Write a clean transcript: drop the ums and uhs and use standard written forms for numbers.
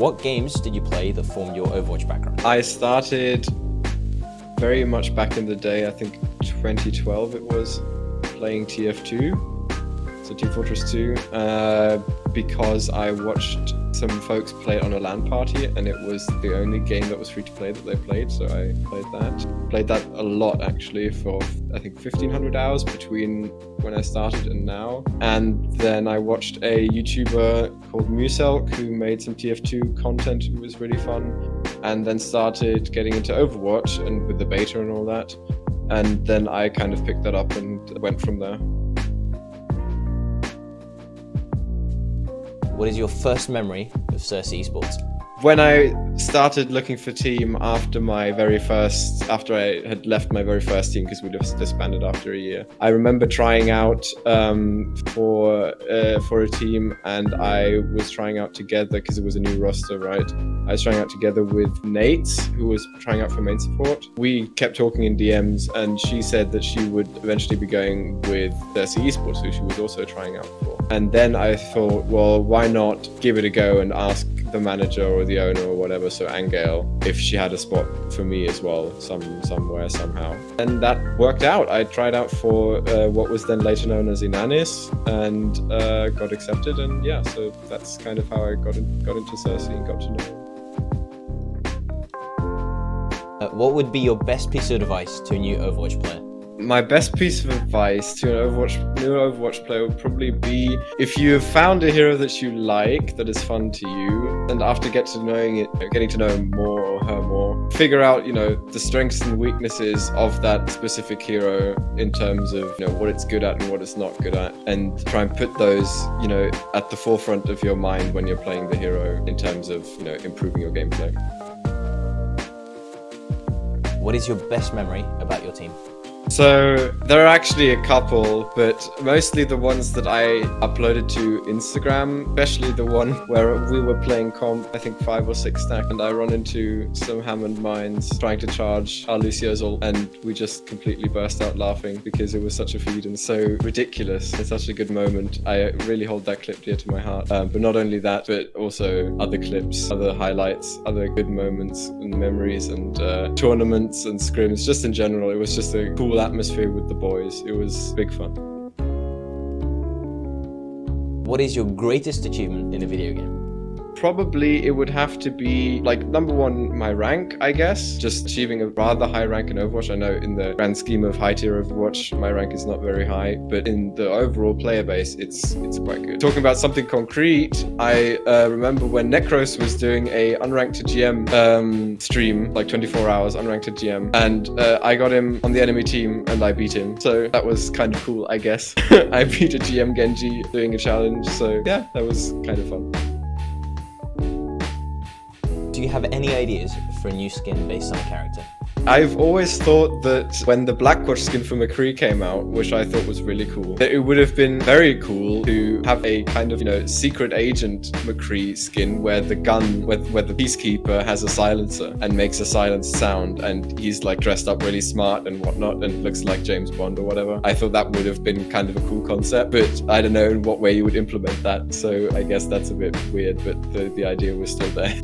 What games did you play that formed your Overwatch background? I started very much back in the day, I think 2012 it was, playing TF2, so Team Fortress 2, because I watched some folks play it on a LAN party and it was the only game that was free to play that they played, so I played that. Played that a lot actually for I think 1500 hours between when I started and now. And then I watched a YouTuber called Muselk who made some TF2 content. It was really fun. And then started getting into Overwatch and with the beta and all that. And then I kind of picked that up and went from there. What is your first memory of Circe Esports? When I started looking for team after I had left my very first team, because we just disbanded after a year, I remember trying out for a team, and I was trying out together because it was a new roster, right? I was trying out together with Nate, who was trying out for main support. We kept talking in DMs, and she said that she would eventually be going with Circe Esports, who she was also trying out for. And then I thought, well, why not give it a go and ask the manager or the owner or whatever, so Angale, if she had a spot for me as well, somewhere, somehow. And that worked out. I tried out for what was then later known as Inanis, and got accepted, and yeah, so that's kind of how I got into Circe and got to know. What would be your best piece of advice to a new Overwatch player? My best piece of advice to a new Overwatch player would probably be, if you have found a hero that you like, that is fun to you, and after getting to know him more or her more, figure out, the strengths and weaknesses of that specific hero in terms of, what it's good at and what it's not good at, and try and put those, at the forefront of your mind when you're playing the hero in terms of, improving your gameplay. What is your best memory about your team? So there are actually a couple, but mostly the ones that I uploaded to Instagram, especially the one where we were playing comp, I think 5 or 6 stack, and I run into some Hammond mines trying to charge our Lucio's ult, and we just completely burst out laughing because it was such a feed and so ridiculous. It's such a good moment. I really hold that clip dear to my heart. But not only that, but also other clips, other highlights, other good moments and memories, and tournaments and scrims. Just in general, it was just a cool atmosphere with the boys. It was big fun. What is your greatest achievement in a video game? Probably it would have to be, number one, my rank, I guess. Just achieving a rather high rank in Overwatch. I know in the grand scheme of high tier Overwatch, my rank is not very high, but in the overall player base, it's quite good. Talking about something concrete, I remember when Necros was doing a unranked to GM stream, 24 hours unranked to GM, and I got him on the enemy team and I beat him. So that was kind of cool, I guess. I beat a GM Genji doing a challenge, so yeah, that was kind of fun. Do you have any ideas for a new skin based on a character? I've always thought that when the Blackwatch skin for McCree came out, which I thought was really cool, that it would have been very cool to have a kind of, secret agent McCree skin where the gun, where the Peacekeeper has a silencer and makes a silenced sound, and he's dressed up really smart and whatnot and looks like James Bond or whatever. I thought that would have been kind of a cool concept, but I don't know in what way you would implement that, so I guess that's a bit weird, but the idea was still there.